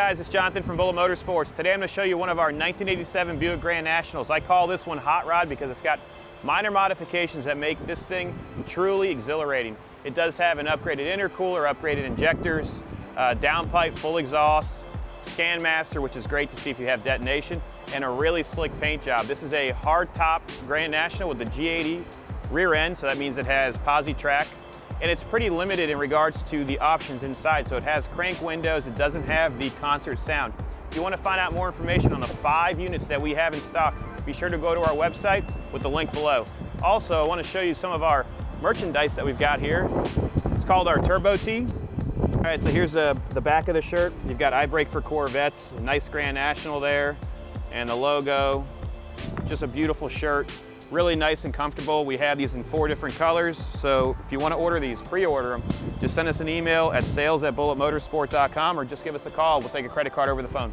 guys, it's Jonathan from Bullet Motorsports. Today I'm going to show you one of our 1987 Buick Grand Nationals. I call this one Hot Rod because it's got minor modifications that make this thing truly exhilarating. It does have an upgraded intercooler, upgraded injectors, downpipe, full exhaust, Scan Master, which is great to see if you have detonation, and a really slick paint job. This is a hard top Grand National with the G80 rear end, so that means it has posi track. And it's pretty limited in regards to the options inside. So it has crank windows, it doesn't have the concert sound. If you want to find out more information on the 5 units that we have in stock, be sure to go to our website with the link below. Also, I want to show you some of our merchandise that we've got here. It's called our Turbo Tee. All right, so here's the back of the shirt. You've got I Brake for Corvettes, a nice Grand National there, and the logo. Just a beautiful shirt. Really nice and comfortable. We have these in 4 different colors, so if you want to order these, pre-order them, just send us an email at sales@bulletmotorsport.com or just give us a call. We'll take a credit card over the phone.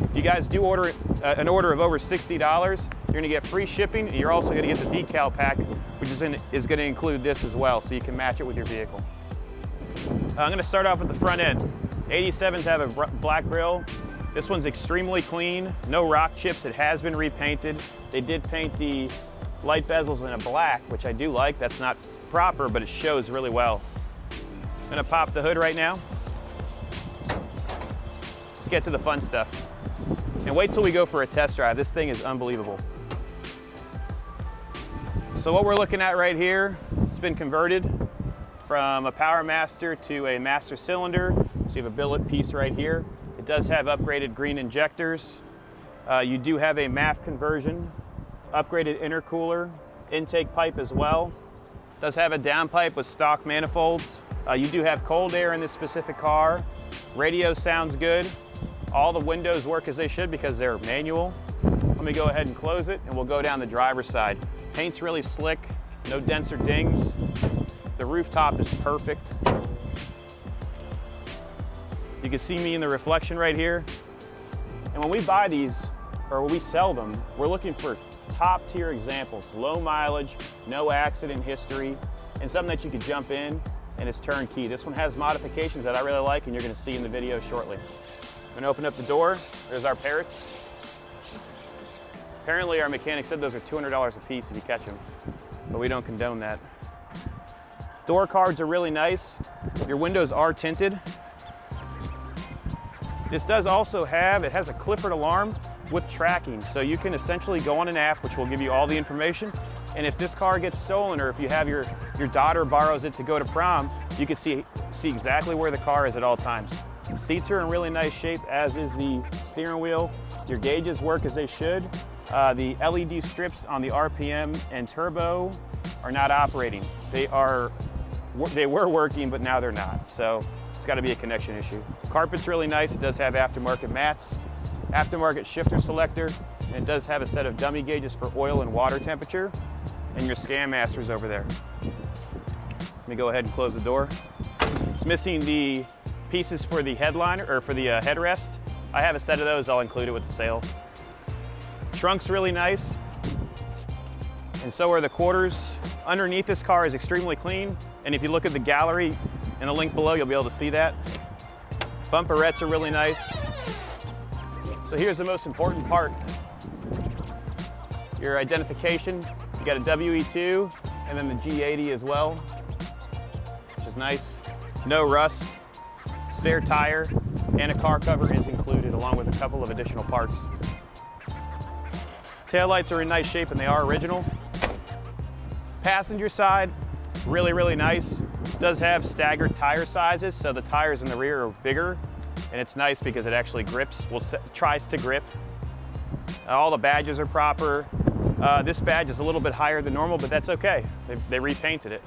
If you guys do order an order of over $60, you're going to get free shipping, and you're also going to get the decal pack, which is going to include this as well, so you can match it with your vehicle. I'm going to start off with the front end. 87s have a black grille. This one's extremely clean, no rock chips. It has been repainted. They did paint the light bezels in a black, which I do like. That's not proper, but it shows really well. I'm gonna pop the hood right now. Let's get to the fun stuff. And wait till we go for a test drive. This thing is unbelievable. So what we're looking at right here, it's been converted from a Power Master to a Master Cylinder. So you have a billet piece right here. It does have upgraded green injectors. You do have a MAF conversion, upgraded intercooler, intake pipe as well. It does have a downpipe with stock manifolds. You do have cold air in this specific car. Radio sounds good. All the windows work as they should because they're manual. Let me go ahead and close it and we'll go down the driver's side. Paint's really slick, no dents or dings. The rooftop is perfect. You can see me in the reflection right here. And when we buy these, or when we sell them, we're looking for top tier examples, low mileage, no accident history, and something that you could jump in and it's turnkey. This one has modifications that I really like and you're gonna see in the video shortly. I'm gonna open up the door. There's our parrots. Apparently our mechanic said those are $200 a piece if you catch them, but we don't condone that. Door cards are really nice. Your windows are tinted. This does also have, it has a Clifford alarm with tracking. So you can essentially go on an app, which will give you all the information. And if this car gets stolen, or if you have your daughter borrows it to go to prom, you can see exactly where the car is at all times. The seats are in really nice shape, as is the steering wheel. Your gauges work as they should. The LED strips on the RPM and turbo are not operating. They were working, but now they're not. So it's got to be a connection issue. Carpet's really nice. It does have aftermarket mats, aftermarket shifter selector, and it does have a set of dummy gauges for oil and water temperature, and your Scan Master's over there. Let me go ahead and close the door. It's missing the pieces for the headliner, or for the headrest. I have a set of those. I'll include it with the sale. Trunk's really nice, and so are the quarters. Underneath this car is extremely clean, and if you look at the gallery in the link below, you'll be able to see that. Bumperettes are really nice. So here's the most important part. Your identification. You got a WE2 and then the G80 as well, which is nice. No rust, spare tire, and a car cover is included along with a couple of additional parts. Taillights are in nice shape and they are original. Passenger side, really, really nice. It does have staggered tire sizes, so the tires in the rear are bigger, and it's nice because it actually grips, tries to grip. All the badges are proper. This badge is a little bit higher than normal, but that's okay. They repainted it.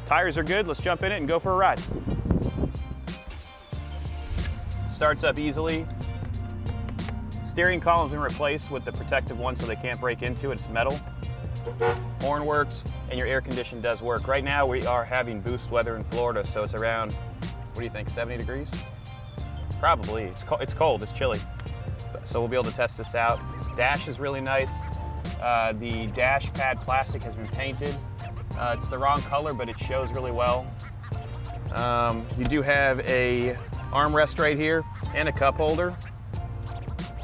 Tires are good. Let's jump in it and go for a ride. Starts up easily. Steering column's been replaced with the protective one so they can't break into it. It's metal. Horn works, and your air condition does work. Right now we are having boost weather in Florida, so it's around, what do you think, 70 degrees? Probably. It's cold, it's chilly. So we'll be able to test this out. Dash is really nice. The dash pad plastic has been painted. It's the wrong color, but it shows really well. You do have a armrest right here and a cup holder.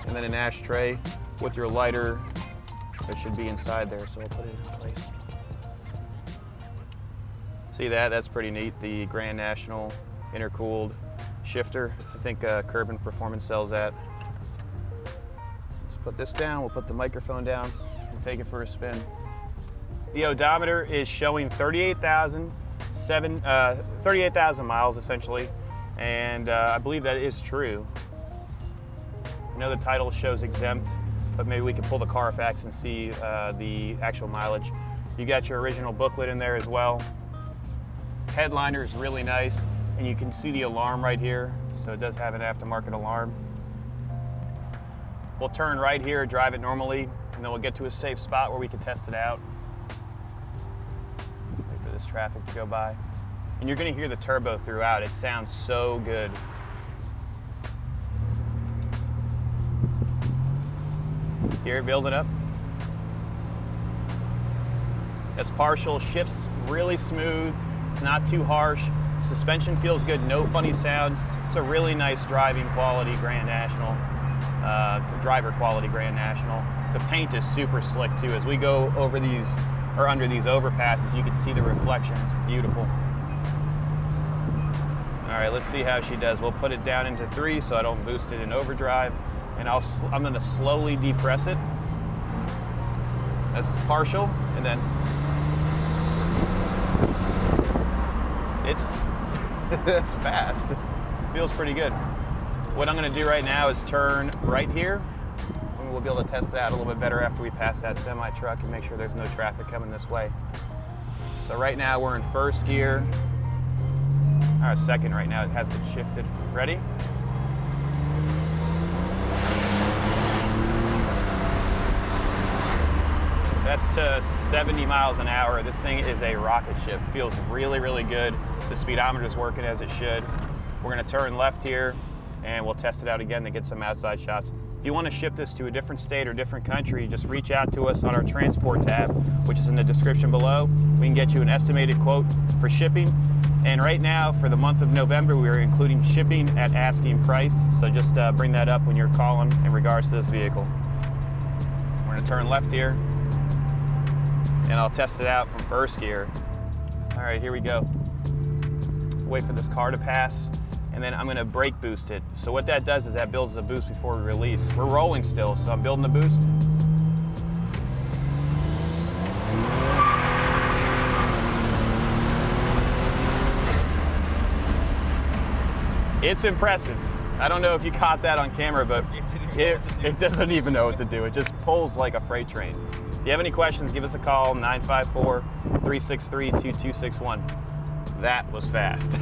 And then an ashtray with your lighter that should be inside there, so I'll put it in place. See that? That's pretty neat. The Grand National intercooled shifter. I think Curb Performance sells that. Let's put this down. We'll put the microphone down and take it for a spin. The odometer is showing 38,000 miles essentially, and I believe that is true. I know the title shows exempt, but maybe we can pull the Carfax and see the actual mileage. You got your original booklet in there as well. Headliner is really nice, and you can see the alarm right here, so it does have an aftermarket alarm. We'll turn right here, drive it normally, and then we'll get to a safe spot where we can test it out. Wait for this traffic to go by. And you're gonna hear the turbo throughout. It sounds so good. Hear it building up. It's partial, shifts really smooth. It's not too harsh. Suspension feels good, no funny sounds. It's a really nice driving quality Grand National, driver quality Grand National. The paint is super slick too. As we go over these, or under these overpasses, you can see the reflection. It's beautiful. All right, let's see how she does. We'll put it down into 3 so I don't boost it in overdrive. And I'm gonna slowly depress it. That's partial, and then it's fast. Feels pretty good. What I'm gonna do right now is turn right here, and we'll be able to test it out a little bit better after we pass that semi truck and make sure there's no traffic coming this way. So right now we're in first gear. Or second right now, it has been shifted. Ready? That's to 70 miles an hour. This thing is a rocket ship. Feels really, really good. The speedometer is working as it should. We're gonna turn left here and we'll test it out again to get some outside shots. If you want to ship this to a different state or different country, just reach out to us on our transport tab, which is in the description below. We can get you an estimated quote for shipping. And right now, for the month of November, we are including shipping at asking price. So just bring that up when you're calling in regards to this vehicle. We're gonna turn left here, and I'll test it out from first gear. All right, here we go. Wait for this car to pass, and then I'm gonna brake boost it. So what that does is that builds the boost before we release. We're rolling still, so I'm building the boost. It's impressive. I don't know if you caught that on camera, but it doesn't even know what to do. It just pulls like a freight train. If you have any questions, give us a call, 954-363-2261. That was fast.